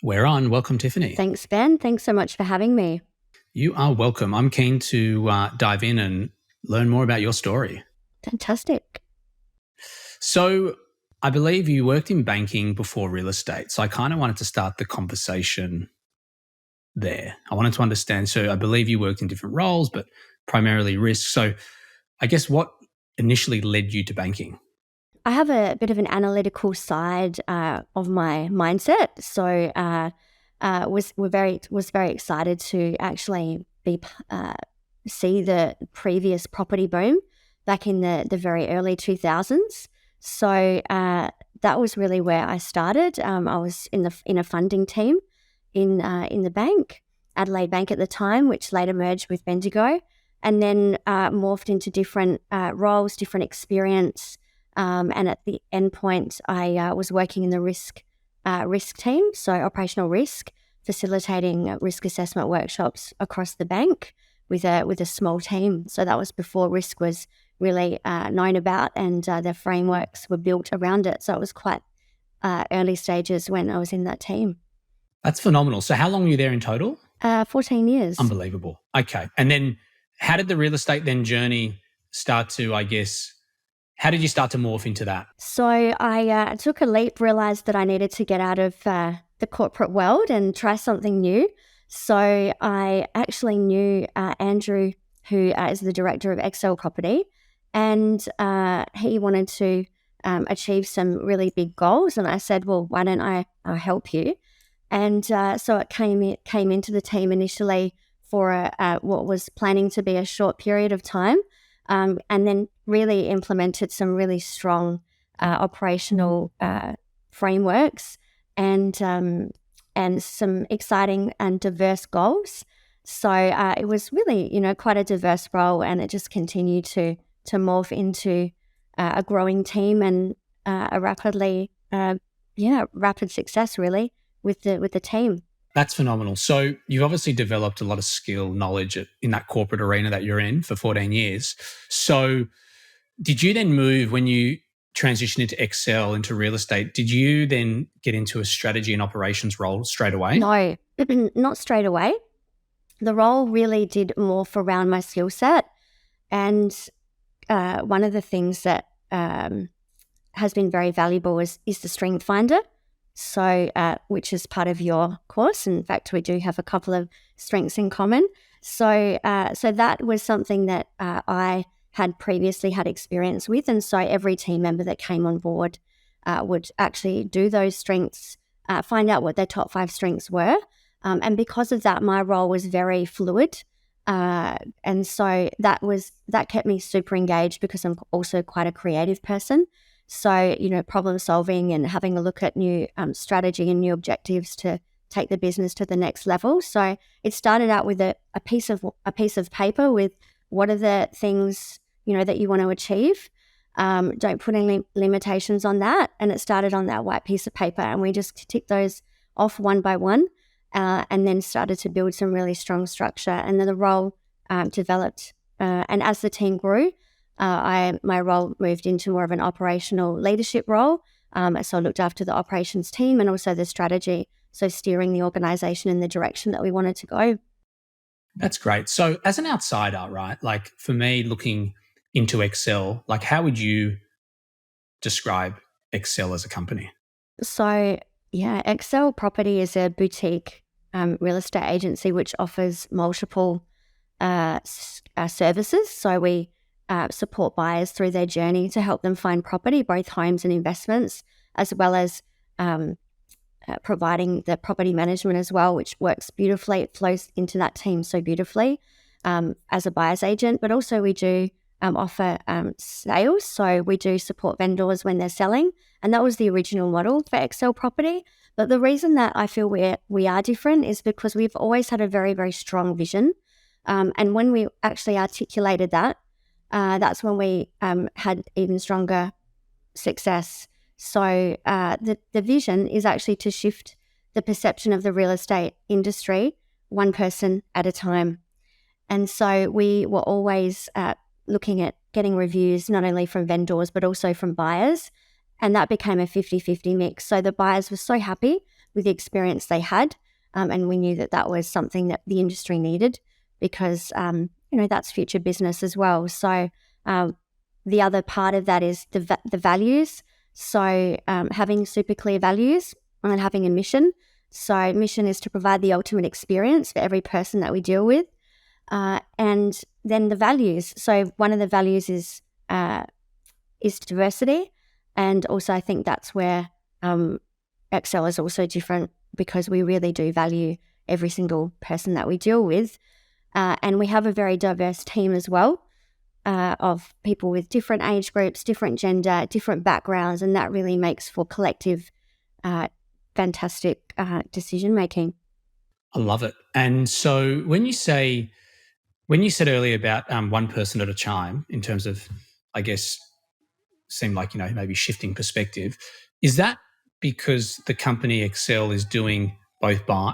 We're on. Welcome, Tiffany. Thanks, Ben. Thanks so much for having me. You are welcome. I'm keen to dive in and learn more about your story. Fantastic. So I believe you worked in banking before real estate. So I kind of wanted to start the conversation there. I wanted to understand. So I believe you worked in different roles, but primarily risk. So I guess what initially led you to banking? I have a bit of an analytical side of my mindset. So was very excited to actually see the previous property boom back in the very early 2000s. So that was really where I started. I was in a funding team in the bank, Adelaide Bank at the time, which later merged with Bendigo, and then morphed into different roles, different experience. And at the end point, I was working in the risk team, so operational risk, facilitating risk assessment workshops across the bank with a small team. So that was before risk was really known about, and the frameworks were built around it. So it was quite early stages when I was in that team. That's phenomenal. So how long were you there in total? 14 years. Unbelievable. Okay. And then how did the real estate then journey start to, I guess, how did you start to morph into that? So I took a leap, realised that I needed to get out of the corporate world and try something new. So I actually knew Andrew, who is the director of XSell Property, and he wanted to achieve some really big goals. And I said, well, why don't I help you? And so it came into the team initially for what was planning to be a short period of time, and then really implemented some really strong operational frameworks and some exciting and diverse goals. So it was really, quite a diverse role, and it just continued to morph into a growing team and a rapid success really with the team. That's phenomenal. So you've obviously developed a lot of skill, knowledge in that corporate arena that you're in for 14 years. So did you then move when you transitioned into XSell, into real estate? Did you then get into a strategy and operations role straight away? No, not straight away. The role really did morph around my skill set. And one of the things that has been very valuable is the Strength Finder. So, which is part of your course. In fact, we do have a couple of strengths in common. So that was something that I had previously had experience with. And so every team member that came on board would actually do those strengths, find out what their top 5 strengths were. And because of that, my role was very fluid. And so that kept me super engaged because I'm also quite a creative person. So, problem solving and having a look at new strategy and new objectives to take the business to the next level. So it started out with a piece of paper with what are the things, that you want to achieve. Don't put any limitations on that. And it started on that white piece of paper, and we just ticked those off one by one, and then started to build some really strong structure. And then the role developed. And as the team grew, my role moved into more of an operational leadership role. So I looked after the operations team and also the strategy, so steering the organisation in the direction that we wanted to go. That's great. So as an outsider, right, like for me looking into XSell, like how would you describe XSell as a company? So XSell Property is a boutique real estate agency which offers multiple services. So we support buyers through their journey to help them find property, both homes and investments, as well as providing the property management as well, which works beautifully. It flows into that team so beautifully as a buyer's agent. But also we do offer sales. So we do support vendors when they're selling. And that was the original model for XSell Property. But the reason that I feel we are different is because we've always had a very, very strong vision. And when we actually articulated that, that's when we had even stronger success. So the vision is actually to shift the perception of the real estate industry one person at a time. And so we were always looking at getting reviews not only from vendors but also from buyers. And that became a 50-50 mix. So the buyers were so happy with the experience they had. And we knew that that was something that the industry needed because, that's future business as well. So the other part of that is the values. So having super clear values and having a mission. So mission is to provide the ultimate experience for every person that we deal with. And then the values. So one of the values is diversity. And also I think that's where XSell is also different because we really do value every single person that we deal with. And we have a very diverse team as well of people with different age groups, different gender, different backgrounds, and that really makes for collective, fantastic decision making. I love it. And so when you said earlier about one person at a time, in terms of, I guess, seemed like maybe shifting perspective, is that because the company XSell is doing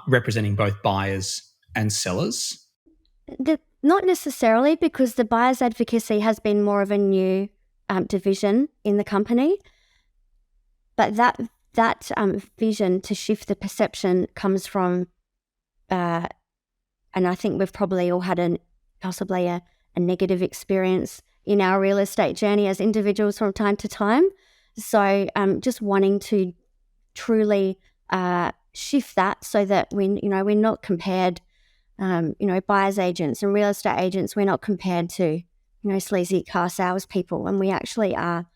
representing both buyers and sellers? Not necessarily, because the buyer's advocacy has been more of a new division in the company. But that vision to shift the perception comes from, and I think we've probably all had possibly a negative experience in our real estate journey as individuals from time to time. So just wanting to truly shift that so that we're not compared. Buyers agents and real estate agents, we're not compared to, sleazy car salespeople, and we actually are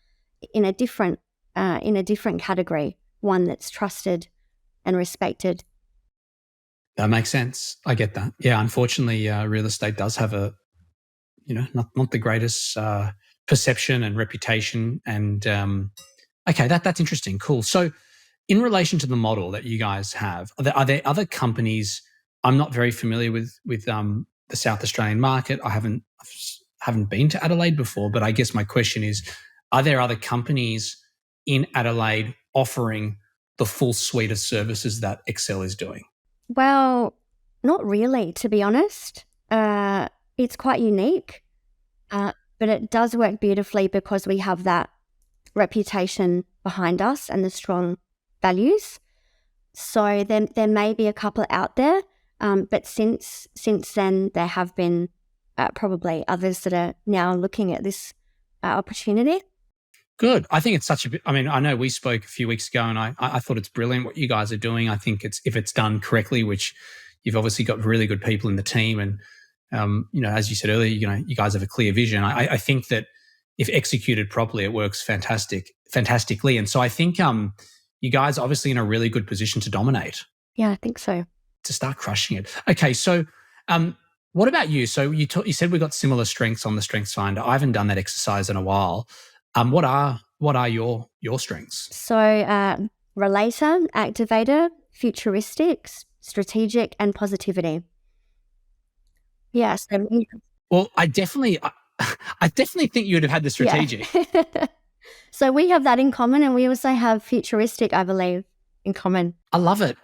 in a different category, one that's trusted and respected. That makes sense. I get that. Yeah, unfortunately, real estate does have a, not the greatest perception and reputation. And okay, that's interesting. Cool. So, in relation to the model that you guys have, are there other companies? I'm not very familiar with the South Australian market. I haven't been to Adelaide before, but I guess my question is, are there other companies in Adelaide offering the full suite of services that XSell is doing? Well, not really, to be honest. It's quite unique, but it does work beautifully because we have that reputation behind us and the strong values. So there may be a couple out there. But since then, there have been probably others that are now looking at this opportunity. Good. I think it's such a bit. I mean, I know we spoke a few weeks ago, and I thought it's brilliant what you guys are doing. I think if it's done correctly, which you've obviously got really good people in the team, and as you said earlier, you guys have a clear vision. I think that if executed properly, it works fantastically. And so I think you guys are obviously in a really good position to dominate. Yeah, I think so. To start crushing it. Okay, so what about you? So you said we got similar strengths on the Strengths Finder. I haven't done that exercise in a while. What are your strengths? So relator, activator, futuristic, strategic, and positivity. Yes. Well, I definitely think you would have had the strategic. Yeah. So we have that in common, and we also have futuristic, I believe, in common. I love it.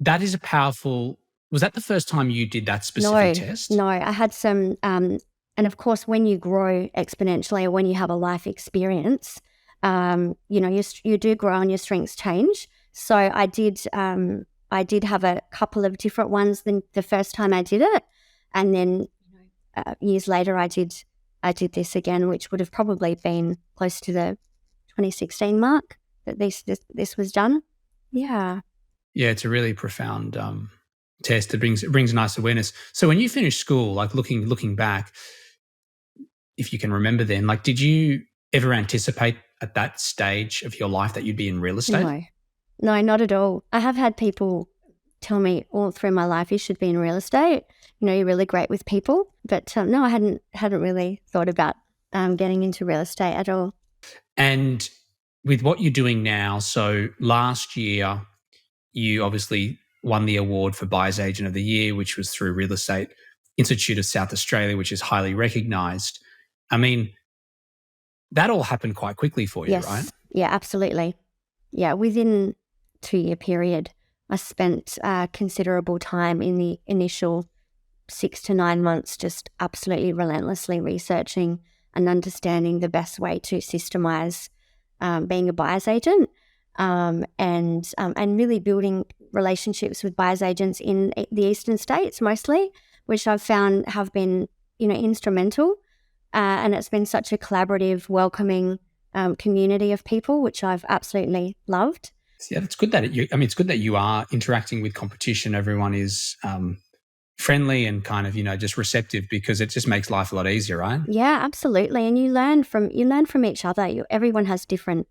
That is a powerful. Was that the first time you did that specific test? No, I had some, and of course, when you grow exponentially or when you have a life experience, you do grow and your strengths change. So I did have a couple of different ones than the first time I did it, and then years later I did this again, which would have probably been close to the 2016 mark that this was done. Yeah. Yeah, it's a really profound test. It brings nice awareness. So when you finished school, like looking back, if you can remember then, like, did you ever anticipate at that stage of your life that you'd be in real estate? No, not at all. I have had people tell me all through my life, you should be in real estate. You're really great with people. But no, I hadn't really thought about getting into real estate at all. And with what you're doing now, so last year, you obviously won the award for Buyers Agent of the Year, which was through Real Estate Institute of South Australia, which is highly recognised. I mean, that all happened quite quickly for you, yes. Right? Yeah, absolutely. Yeah, within 2-year period, I spent considerable time in the initial 6 to 9 months just absolutely relentlessly researching and understanding the best way to systemize being a buyer's agent. and really building relationships with buyers agents in the eastern states mostly, which I've found have been, instrumental. And it's been such a collaborative, welcoming community of people, which I've absolutely loved. Yeah, it's good that it's good that you are interacting with competition. Everyone is friendly and kind of, just receptive, because it just makes life a lot easier, right? Yeah, absolutely. And you learn from each other. Everyone has different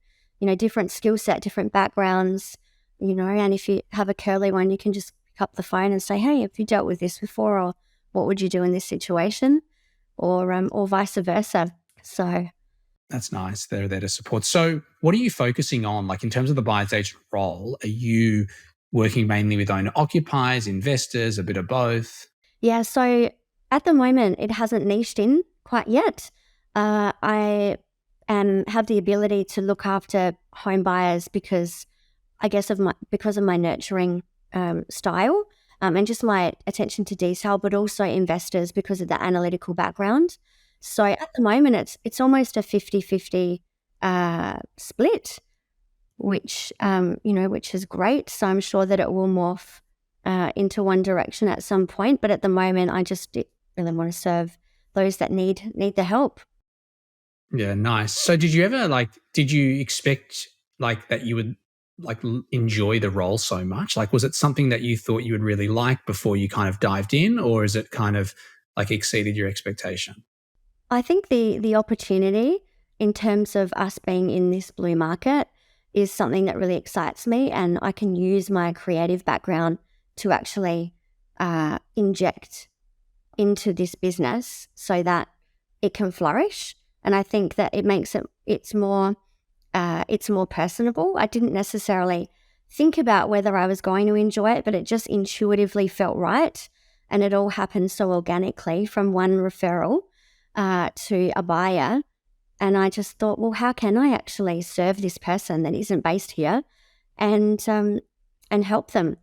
skill set, different backgrounds, and if you have a curly one, you can just pick up the phone and say, hey, have you dealt with this before? Or what would you do in this situation? Or vice versa. So that's nice. They're there to support. So what are you focusing on? Like in terms of the buyer's agent role, are you working mainly with owner occupiers, investors, a bit of both? Yeah, so at the moment, it hasn't niched in quite yet. I have the ability to look after home buyers because of my nurturing style and just my attention to detail, but also investors because of the analytical background. So at the moment, it's almost a 50-50 split, which is great. So I'm sure that it will morph into one direction at some point. But at the moment, I just really want to serve those that need the help. Yeah, nice. So did you expect that you would enjoy the role so much? Like, was it something that you thought you would really like before you kind of dived in, or is it kind of exceeded your expectation? I think the opportunity in terms of us being in this blue market is something that really excites me, and I can use my creative background to actually inject into this business so that it can flourish. And I think that it makes it's more personable. I didn't necessarily think about whether I was going to enjoy it, but it just intuitively felt right, and it all happened so organically from one referral to a buyer. And I just thought, well, how can I actually serve this person that isn't based here, and help them,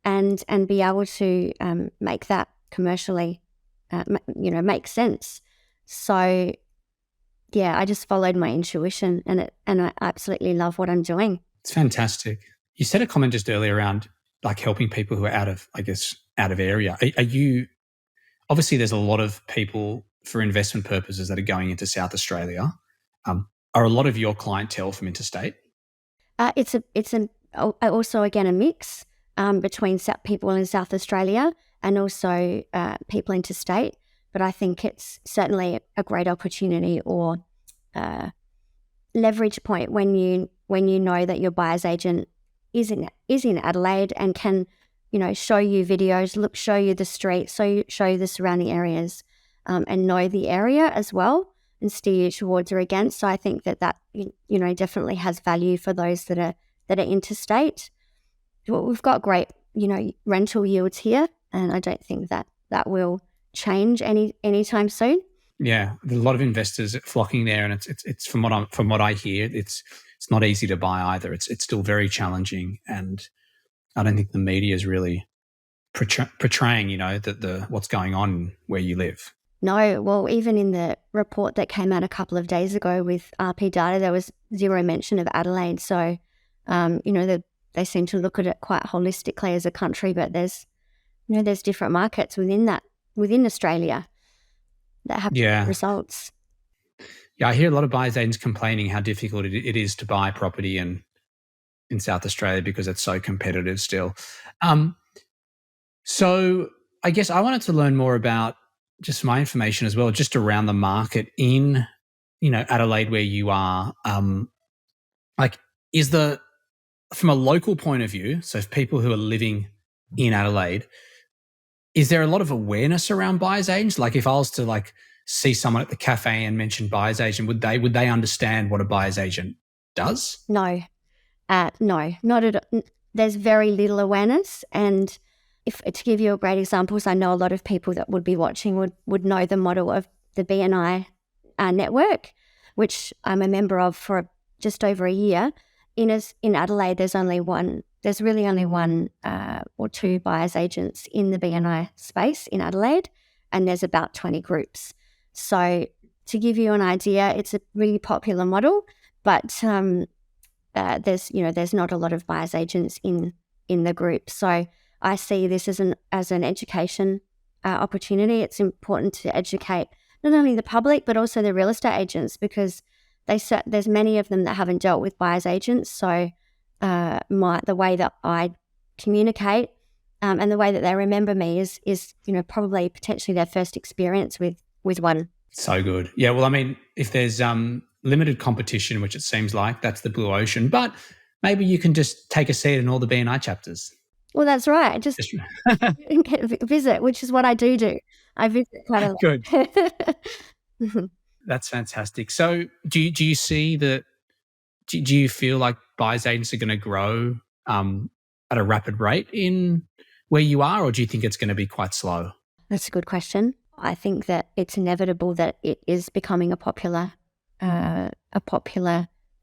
and be able to make that commercially, make sense. So, yeah, I just followed my intuition, and I absolutely love what I'm doing. It's fantastic. You said a comment just earlier around helping people who are out of area. Are you, obviously there's a lot of people for investment purposes that are going into South Australia. Are a lot of your clientele from interstate? It's also again a mix between people in South Australia and also people interstate. But I think it's certainly a great opportunity or leverage point when you know that your buyer's agent is in Adelaide and can show you videos, show you the street, show you the surrounding areas, and know the area as well and steer you towards or against. So I think that definitely has value for those that are interstate. We've got great rental yields here, and I don't think that will change anytime soon. Yeah, a lot of investors flocking there, and it's from what I hear, it's not easy to buy either. It's still very challenging, and I don't think the media is really portraying the what's going on where you live. No, well, even in the report that came out a couple of days ago with RP Data, there was zero mention of Adelaide. So, they seem to look at it quite holistically as a country, but there's different markets within Australia that have results. Yeah, I hear a lot of buyers agents complaining how difficult it is to buy property in South Australia because it's so competitive still. So I guess I wanted to learn more about just my information as well, just around the market in, Adelaide where you are. From a local point of view, so if people who are living in Adelaide, is there a lot of awareness around buyer's agents? Like if I was to see someone at the cafe and mention buyer's agent, would they understand what a buyer's agent does? No, not at all. There's very little awareness. And to give you a great example, so I know a lot of people that would be watching would know the model of the BNI network, which I'm a member of for just over a year. In Adelaide, there's really only one or two buyer's agents in the BNI space in Adelaide, and there's about 20 groups. So to give you an idea, it's a really popular model, but there's not a lot of buyers agents in the group. So I see this as an education opportunity. It's important to educate not only the public but also the real estate agents, because there's many of them that haven't dealt with buyers agents. So the way that I communicate and the way that they remember me is probably potentially their first experience with one. So good. Yeah, well, I mean, if there's limited competition, which it seems like, that's the blue ocean, but maybe you can just take a seat in all the B&I chapters. Well, that's right. Just visit, which is what I do. I visit quite a lot. Good. That's fantastic. So do you see that, do you feel like buyers agents are going to grow at a rapid rate in where you are, or do you think it's going to be quite slow? That's a good question. I think that it's inevitable that it is becoming a popular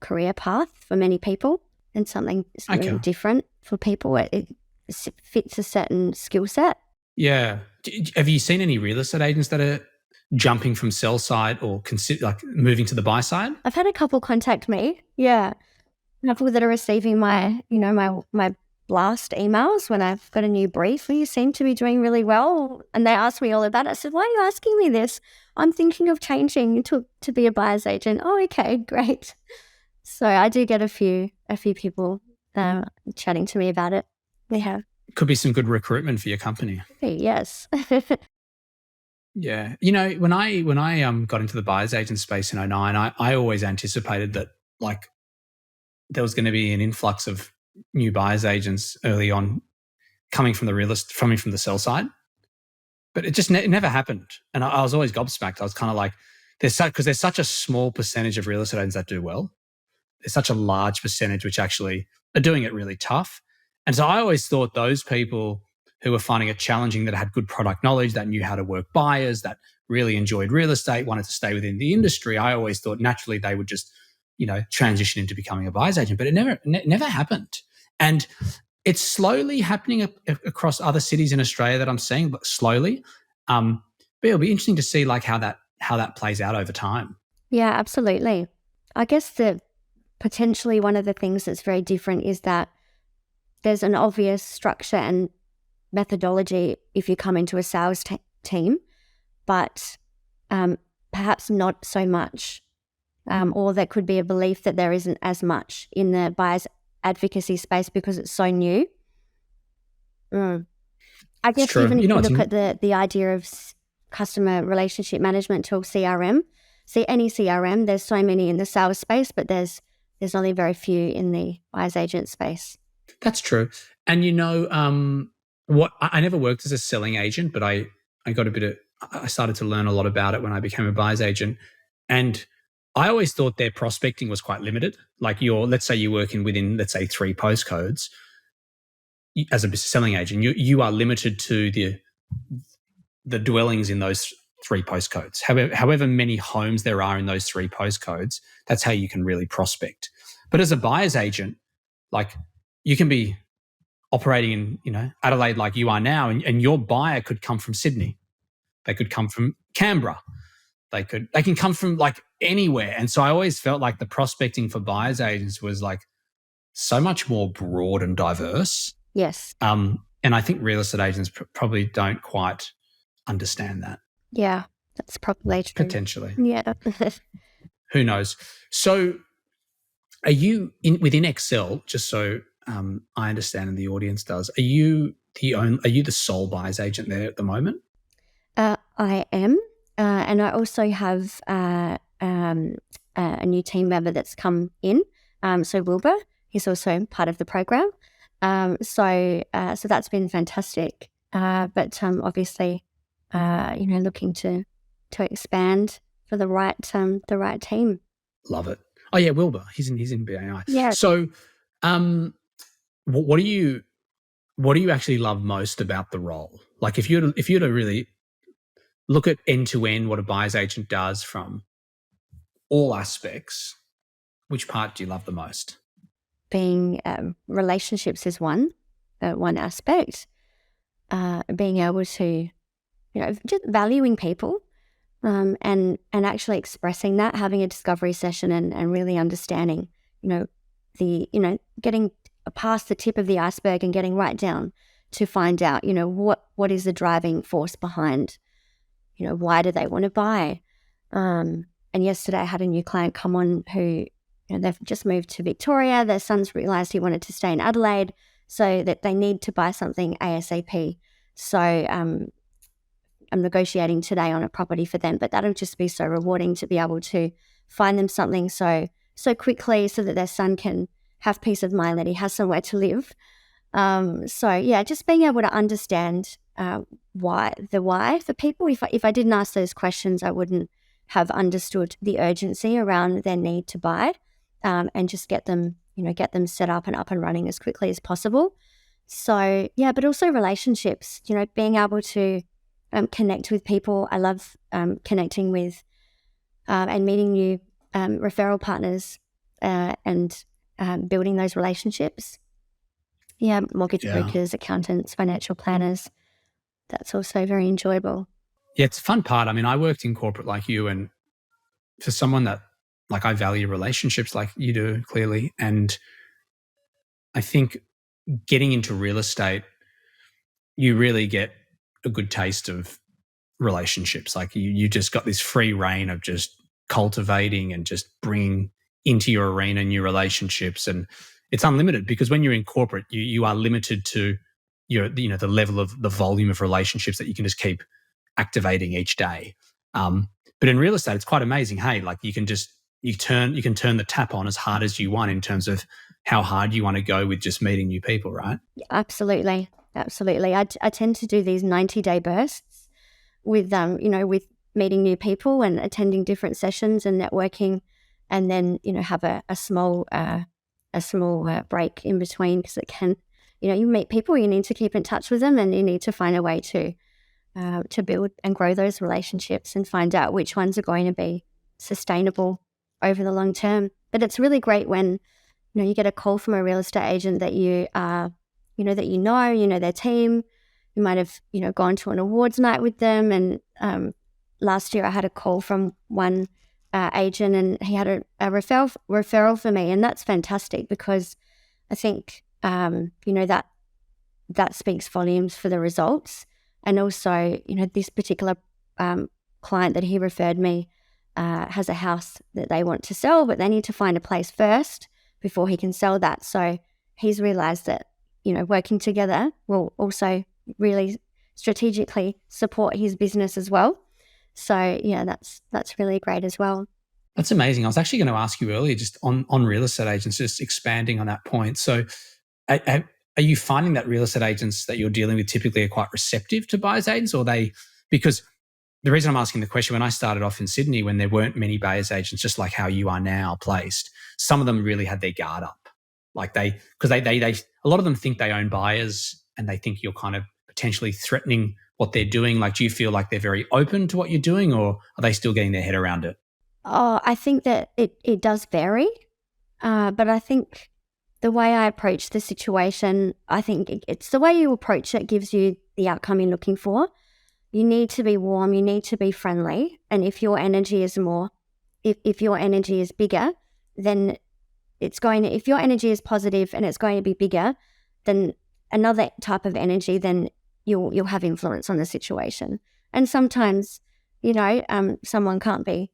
career path for many people, and something different for people. It fits a certain skill set. Yeah. Have you seen any real estate agents that are jumping from sell side or moving to the buy side? I've had a couple contact me. Yeah. A couple that are receiving my blast emails when I've got a new brief. Well, you seem to be doing really well. And they ask me all about it. I said, why are you asking me this? I'm thinking of changing to be a buyer's agent. Oh, okay, great. So I do get a few people chatting to me about it. We have. Could be some good recruitment for your company. Yes. Yeah. When I got into the buyer's agent space in 2009, I always anticipated that there was going to be an influx of new buyer's agents early on coming from the sell side. But it never happened. And I was always gobsmacked. I was kind of like, because there's such a small percentage of real estate agents that do well. There's such a large percentage which actually are doing it really tough. And so I always thought those people who were finding it challenging, that had good product knowledge, that knew how to work buyers, that really enjoyed real estate, wanted to stay within the industry, I always thought naturally they would just, transition into becoming a buyer's agent. But it never happened. And it's slowly happening across other cities in Australia that I'm seeing, but slowly. But it'll be interesting to see how that plays out over time. Yeah, absolutely. I guess potentially one of the things that's very different is that there's an obvious structure and methodology if you come into a sales team, but perhaps not so much, or there could be a belief that there isn't as much in the buyer's advocacy space because it's so new. I guess even if you look at the idea of customer relationship management tool, CRM, any CRM, there's so many in the sales space, but there's only very few in the buyer's agent space. That's true. And I never worked as a selling agent, but I started to learn a lot about it when I became a buyer's agent. And I always thought their prospecting was quite limited. Let's say you're working within, let's say 3 postcodes. As a selling agent, you are limited to the dwellings in those 3 postcodes. However many homes there are in those 3 postcodes, that's how you can really prospect. But as a buyer's agent, you can be operating in, Adelaide like you are now, and your buyer could come from Sydney. They could come from Canberra. They can come from anywhere. And so I always felt like the prospecting for buyer's agents was so much more broad and diverse. Yes. And I think real estate agents probably don't quite understand that. Yeah, that's probably true. Potentially. Yeah. Who knows? So are you within XSell, just so I understand and the audience does, are you the sole buyer's agent there at the moment? I am. And I also have a new team member that's come in. So Wilbur, he's also part of the program. So that's been fantastic. But obviously, looking to expand for the right team. Love it. Oh yeah, Wilbur. He's in BAI. Yeah. So, what do you actually love most about the role? If you were to really look at end to end what a buyer's agent does from all aspects, which part do you love the most? Being relationships is one aspect. Being able to, just valuing people, and actually expressing that, having a discovery session and really understanding, getting past the tip of the iceberg and getting right down to find out, what is the driving force behind, why do they want to buy? And yesterday I had a new client come on who, they've just moved to Victoria. Their son's realised he wanted to stay in Adelaide, so that they need to buy something ASAP. So I'm negotiating today on a property for them, but that'll just be so rewarding to be able to find them something so quickly so that their son can have peace of mind that he has somewhere to live. Just being able to understand why for people. If I didn't ask those questions, I wouldn't have understood the urgency around their need to buy, and just get them set up and running as quickly as possible. So but also relationships, being able to connect with people. I love connecting with and meeting new referral partners and building those relationships. Mortgage brokers, accountants, financial planners. That's also very enjoyable. Yeah, it's a fun part. I mean, I worked in corporate like you, and for someone that, like, I value relationships like you do, clearly. And I think getting into real estate, you really get a good taste of relationships. Like you just got this free reign of just cultivating and just bringing into your arena new relationships. And it's unlimited, because when you're in corporate, you are limited to the level of the volume of relationships that you can just keep activating each day. But in real estate, it's quite amazing. Hey, like you can turn the tap on as hard as you want in terms of how hard you want to go with just meeting new people, right? Absolutely. I tend to do these 90-day bursts with with meeting new people and attending different sessions and networking, and then have a small break in between, because it can, you meet people, you need to keep in touch with them, and you need to find a way to build and grow those relationships and find out which ones are going to be sustainable over the long term. But it's really great when you get a call from a real estate agent that you know their team. You might have gone to an awards night with them, and last year I had a call from one agent, and he had a referral for me, and that's fantastic, because I think that speaks volumes for the results. And also, this particular client that he referred me has a house that they want to sell, but they need to find a place first before he can sell that. So he's realised that working together will also really strategically support his business as well. So that's really great as well. That's amazing. I was actually going to ask you earlier, just on real estate agents, just expanding on that point. So are you finding that real estate agents that you're dealing with typically are quite receptive to buyers agents, or because the reason I'm asking the question, when I started off in Sydney, when there weren't many buyers agents, just like how you are now placed, some of them really had their guard up. Like because a lot of them think they own buyers, and they think you're kind of potentially threatening what they're doing. Like, do you feel like they're very open to what you're doing, or are they still getting their head around it? Oh, I think that it does vary. But I think the way I approach the situation, I think it's the way you approach it gives you the outcome you're looking for. You need to be warm, you need to be friendly. And if your energy is if your energy is bigger, then if your energy is positive and it's going to be bigger than another type of energy, then you'll have influence on the situation. And sometimes, someone can't be,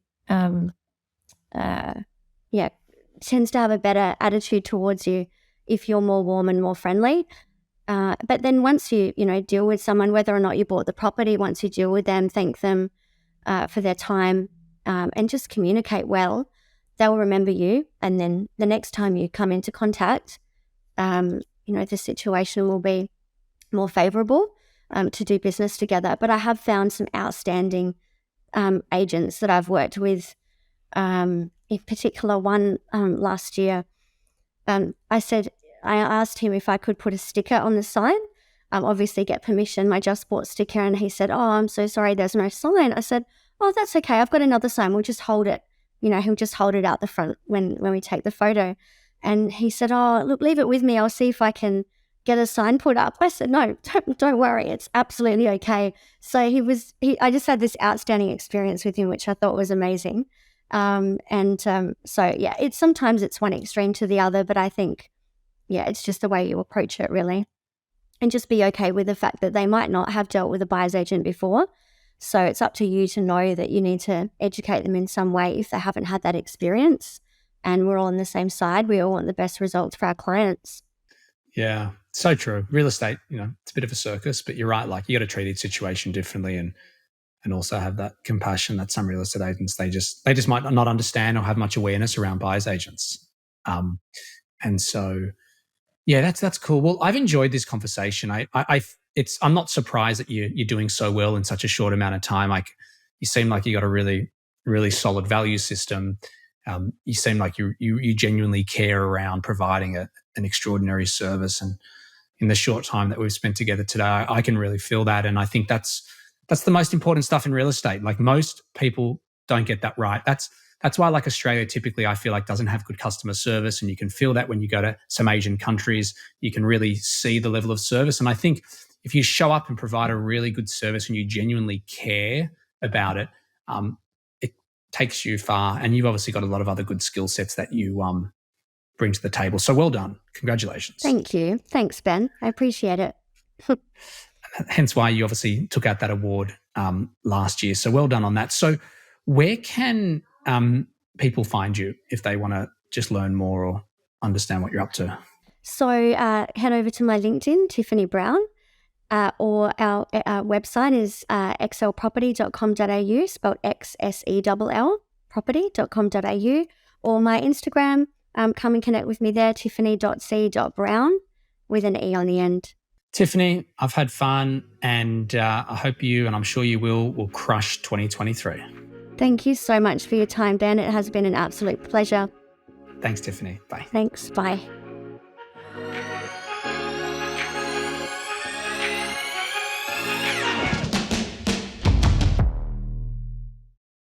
tends to have a better attitude towards you if you're more warm and more friendly. But then once you deal with someone, whether or not you bought the property, once you deal with them, thank them for their time, and just communicate well, they'll remember you. And then the next time you come into contact, the situation will be more favourable to do business together. But I have found some outstanding agents that I've worked with. In particular, one last year, I asked him if I could put a sticker on the sign, obviously get permission, my Just Bought sticker, and he said, "Oh, I'm so sorry, there's no sign." I said, "Oh, that's okay, I've got another sign, we'll just hold it." He'll just hold it out the front when we take the photo. And he said, "Oh, look, leave it with me, I'll see if I can get a sign put up." I said, "No, don't worry, it's absolutely okay." So I just had this outstanding experience with him, which I thought was amazing. Sometimes it's one extreme to the other, but I think, it's just the way you approach it, really. And just be okay with the fact that they might not have dealt with a buyer's agent before. So it's up to you to know that you need to educate them in some way if they haven't had that experience. And we're all on the same side. We all want the best results for our clients. Yeah, so true. Real estate, it's a bit of a circus, but you're right. Like, you got to treat each situation differently, and also have that compassion that some real estate agents, they just might not understand or have much awareness around buyers agents. And so, yeah, that's cool. Well, I've enjoyed this conversation. I'm not surprised that you're doing so well in such a short amount of time. Like, you seem like you got a really, really solid value system. You seem like you genuinely care around providing an extraordinary service. And in the short time that we've spent together today, I can really feel that. And I think that's the most important stuff in real estate. Like, most people don't get that right. That's why, like, Australia typically, I feel like, doesn't have good customer service. And you can feel that when you go to some Asian countries. You can really see the level of service. And I think if you show up and provide a really good service and you genuinely care about it, it takes you far. And you've obviously got a lot of other good skill sets that you bring to the table. So well done. Congratulations. Thank you. Thanks, Ben. I appreciate it. Hence why you obviously took out that award last year. So well done on that. So where can people find you if they want to just learn more or understand what you're up to? So head over to my LinkedIn, Tiffany Browne, or our website is xsellproperty.com.au, spelled XSELL, property.com.au, or my Instagram. Come and connect with me there, tiffany.c.browne with an E on the end. Tiffany, I've had fun, and I hope you, and I'm sure you will crush 2023. Thank you so much for your time, Ben. It has been an absolute pleasure. Thanks, Tiffany. Bye. Thanks. Bye.